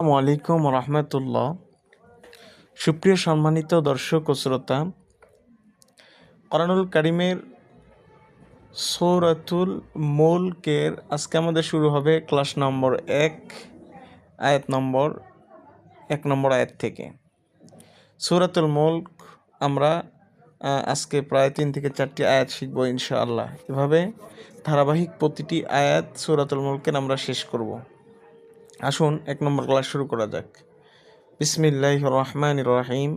আসসালামু আলাইকুম রহমতুল্লাহ। সুপ্রিয় সম্মানিত দর্শক ও শ্রোতা, কোরআনুল কারিমের সূরাতুল মুলকের আজকে আমাদের শুরু হবে ক্লাস নম্বর 1, আয়াত নম্বর 1 নম্বর আয়াত থেকে। সূরাতুল মুলক আমরা আজকে প্রায় 3 থেকে 4টি আয়াত শিখব ইনশাআল্লাহ। এভাবে ধারাবাহিক প্রতিটি আয়াত সূরাতুল মুলকের আমরা শেষ করব। আসুন 1 নম্বর ক্লাস শুরু করা যাক। বিসমিল্লাহির রহমানির রহিম।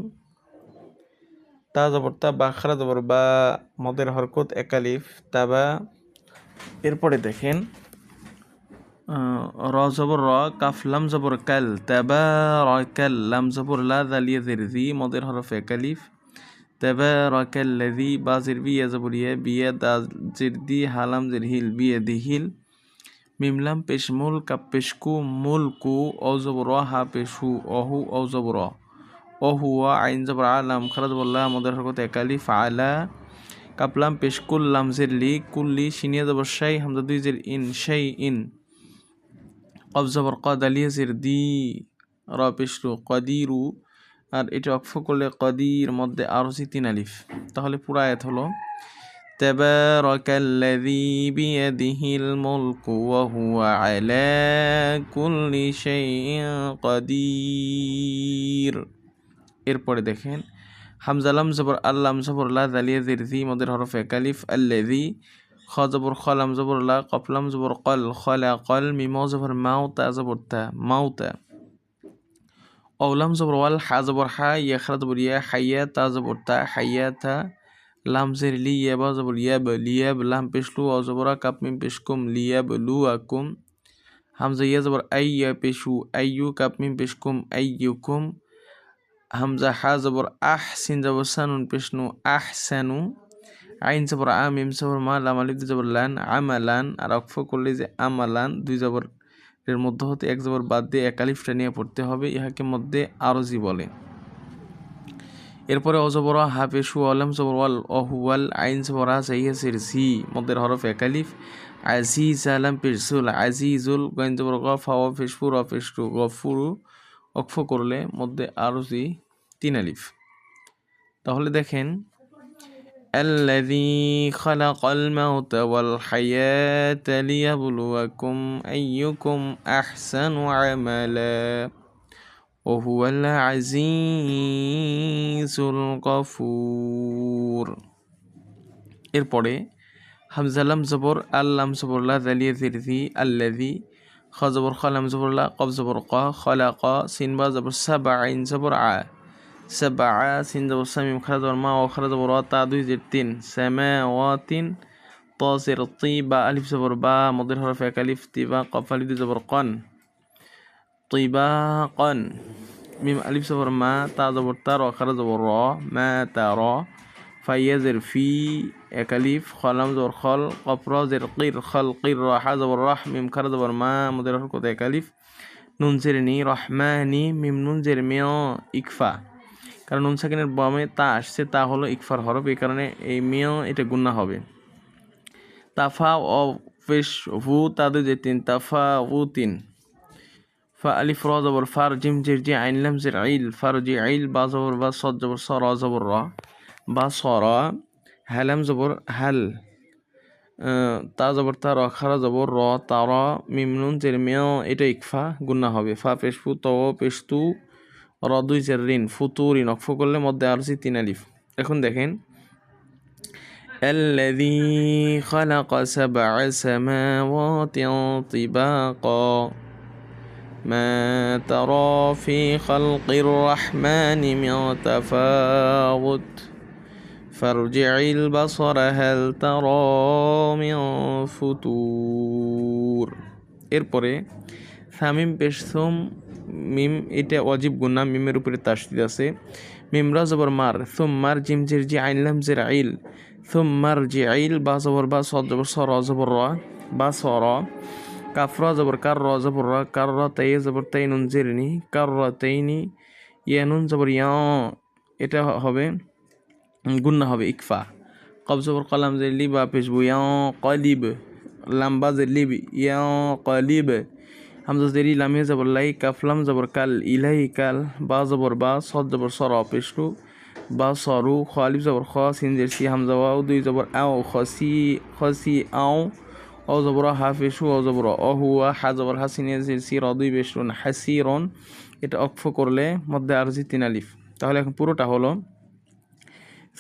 তা জবর তা, বা খারা জবর বা, মদের হরকত একালিফ, তাবা। এরপরে দেখেন র জবর র, কাফ লাম জবর কাল, তাবা র কাল, লাম জবর লা, দালিয়া জেরজি, মদের হরফ একালিফ, তাবা র কাল লাযী, বা জিরবি ইয়া জবর ইয়া, বিয়া দা জিরদি, হালাম জিরহিল, বিয়া দিহিল, মিমলাম পেশমুল, কাপ পেশকু, মুলকু, অ জবর হা পেশু, অহু, অ জবর অহুয়া, আইন জবর আলাম, খারাজ বল্লা, মদের হরকত একালিফ, আলা, কাপলাম পেশ কুল্লাম জের লি, কুল্লি, সিনিয়া জবর শাই, হামজা দুই জের ইন, শাই ইন, কব জবর ক, দালিয়া জের দি, র পেশরু, কদিরু। আর এটা অক্ফ করলে কদির মধ্যে আরজি 3 আলিফ। তাহলে পুরা আয়াত হলো তাবারাকাল্লাযী বিয়াদিহিল মুলকু ওয়া হুয়া আলা কুল্লি শাইইন কাদির। এরপরে দেখেন হামজা লাম জবর আল্লাম জবর লা, দালিয়া জিরজি, মদের হরফ একালিফ, আল্লাযী, খ জবর খ, লাম জবর লা, কফ লাম জবর কল, খলা কল, মিম জবর মাও, তা জবর তা, মাউতা, অলাম জবর ওয়াল, হা জবর হা, ইয়া খারা জবর ইয়া, হাইয়া, তা জবর তা, হাইয়াতা, লাম জের লি, ইয়াবা জবর ইয়াব, লিয়াব, লাম পেশলু, অ জবর কাপ মিম পেশকুম, লিয়াব লুয়াকুম, হামজা ইয়া জবর আই, ইয়া পেশু, আইয়ু, কাপ মিম পেশকুম, আইয়ুকুম, হামজা হা জবর আহ, সিন জবর সানুন পেশনু, আহসানু, আইন জবর আ, মিম জবর মা, লাম আলিফ জবর লান, আমালান। আর অক্ফ করলে যে আমালান, 2 জবর এর মধ্যে হতে 1 জবর বাদ দিয়ে 1 আলিফটা নিয়ে পড়তে হবে। ইহাকে মধ্যে আরজি বলে। এরপরে অজবর হা পেশু, আলম জবর ওয়াল, অহুয়াল, আইন জবর আ, জাইয়া সির জি, মধ্যে হরফ 1 আলিফ, আজিজ, আলাম পেশুল, আজিজুল, গাইন জবর গ, ফাওয়া পেশফু, র পেশটু, গফুরু, অক্ফ করলে মধ্যে আরজি 3 আলিফ। তাহলে দেখেন الذي خلق الموت والحياة ليبلوكم أيكم أحسن عملا وهو العزيز الغفور। এরপরে হামজা লাম জবর আল্লাম জবর লা, দালিয়া জিরজি, আল্লাযী, খ জবর খ, লাম জবর লা, কফ জবর ক, খলাক, সিন বা জবর সাবা, আইন জবর আ, সাবা, সিন জবর সামিম, খারা জবর মা, ও খারা জবর তা, 2 জের 3, সামাওয়াতিন, ত জের তি, বা আলিফ জবর বা, মদের হরফ 1 আলিফ, তিবা, কফ আলিফ জবর কন, তিবাকন, মিম আলিফ জবর মা, তা জবর তা, র খারা জবর র, মা তা র, ফাইয়া জের ফি, 1 আলিফ, খলাম জবর খল, কফ র জের কির, খল কির, র হা জবর রাহ, মিম খারা জবর মা, মদের হরকত 1 আলিফ, নুন জের নি, রহমানি, মিম নুন জের মিয়, ইকফা। কারণ নুন সাকিনের বামে তা আসছে, তা হলো ইকফার হরফ, এই কারণে এই মিয় এটা গুন্না হবে। তাফা ও পেশ ভু, তাদের যে 3, তাফা উ 3, ফা আলিফ র জবর ফার, জিম জের জি, আইন লাম জের আইল, ফার জি আইল, বা জবর বা, সদ জবর স, র জবর র, বা সর, হালাম জবর হাল, তা জবর তা, র খারা জবর র, তার, মিম নুন জের মিয়, এটা ইকফা গুন্না হবে। ফা পেশ ফু, ত পেশ তু, র 2 জের রিন, ফুতুরিন, অক্ফ করলে মধ্যে আরজি 3 আলিফ। এখন দেখেন الذي خلق 7 سماوات طباقا ما ترى في خلق الرحمن من تفاوت فارجع البصر هل ترى من ফুতুর। এরপরে সামিম পেশসুম, মিম এটা ওয়াজিব গুন্না, মিমের উপরে তাসদিদ আছে। মিমরা জবর মার, সুম্মার, জিম জের জি, আইন লাম জের আইল, সুম্মার জি আইল, বা জবর বা, সদ জবর স, র জবর র, বা সর, কাফরা জবর কার, র জবর র, কার র, তাই জবর তাই, নুন জের নি, কার র তাইনি, ইয়া নুন জবর ইয়া, এটা হবে গুন্না হবে ইকফা। কব জবর কলাম জের লি, বা পেশবু, ইয়া কলিব, লাম্বা জের লিব, ইয়া কলিব, হামজা জেরি লামিয়া জবর লাই কাফলাম জবর কাল ইলাই কাল বা জবর বা সদ জবর সর পেশরু বা সরু খালিফ জবর খ সিনজের সি হামজা ওয়াও দুই জবর আও খসি খসি আও ও জবর হা পেশু ও জবর হুয়া হা জবর হা সিনজের সি র দুই পেশরুন হাসিরন। এটা অক্ফ করলে মধ্যে আরজি 3 আলিফ। তাহলে এখন পুরোটা হলো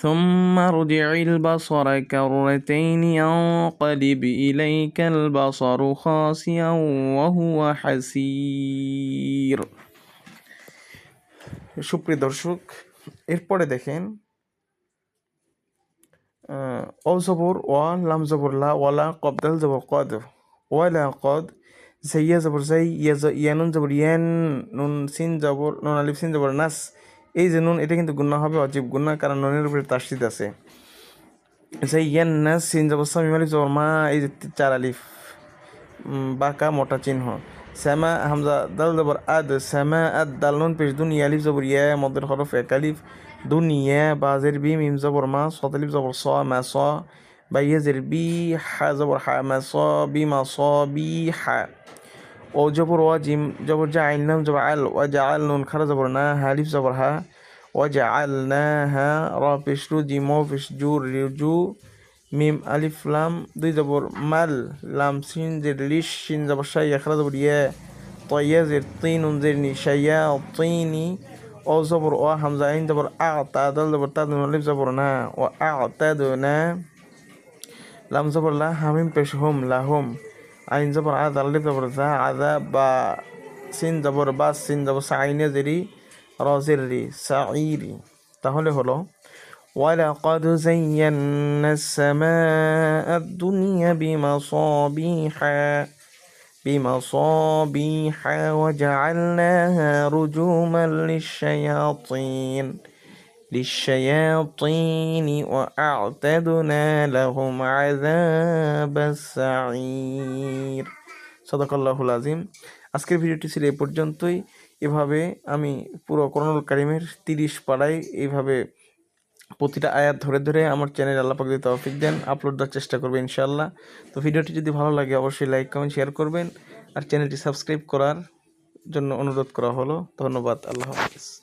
ثم ارجع البصر كرتين ينقلب إليك البصر خاسئا وهو حسير। সুপ্রিয় দর্শক, এরপরে দেখেন অ জবর ওয়া লাম জবর লা ওয়ালা কবদাল জবর কদ ওয়ালা কদ জাইয়া জবর জাই ইয়ানুন জবর ইয়ান নুন সিন জবর নুন আলিফ সিন জবর নাস। এই যে নুন এটা কিন্তু গুণা হবে, অজীব গুণা, কারণ নুনের উপরে তাসদিদ আছে। জাইয়ান নাস সিন জবর সা মিম আলিফ জবর মা, এই যে 4 আলিফ বাঁকা মোটা চিহ্ন। শ্যামা হামজা দাল জবর আদ শ্যামা আদ দাল নুন পেশ দুন ইয়ালিফ জবর ইয়া মদের হরফ এক আলিফ দুনিয়া বাজের বি মিম জবর মা সত আলিফ জবর স মা স বাইয়াজের বি হা জবর হা মা স বি মা স বি হা। ও জবর ওয়া জিম জবর জা আইন নাম জবর আল ওয়া জা আল নুন খারা জবর না হালিফ জবর হা ওয়া জা আল না হা র পেশ রু জিম ও পেশ জু রিজু মিম আলিফ লাম দুই জবর মাল লাম সিন জের লিশ সিন জবর শাইয়া খারা জবর ইয়া তয়া জের তিন উন জের নি শাইয়া তিনি ও জবর ও হামজা আইন জবর আ তা দাল জবর তা দুন আলিফ জবর না ও আ তা দু না লাম জবর লা হামিম পেশ হুম লাহুম আইন জবর আ দাল আলিফ জবর জা আদা বা সিন জবর বা সিন জবর সাইনে জেরি র জের রি সাইরি। তাহলে হলো ولقد زينا السماء الدنيا بمصابيح وجعلناها رجوما للشياطين وأعتدنا لهم عذاب السعير। সাদাকাল্লাহুল আযীম। আজকের ভিডিওটি ছিল এই পর্যন্তই। এভাবে আমি পুরো কোরআনুল কারীমের 30 পাড়ায় এইভাবে প্রতিটা আয়াত ধরে ধরে আমার চ্যানেল আল্লাহ পাক যদি তৌফিক দেন আপলোড দেওয়ার চেষ্টা করবে ইনশাআল্লাহ। তো ভিডিওটি যদি ভালো লাগে অবশ্যই লাইক কমেন্ট শেয়ার করবেন আর চ্যানেলটি সাবস্ক্রাইব করার জন্য অনুরোধ করা হলো। ধন্যবাদ। আল্লাহ হাফেজ।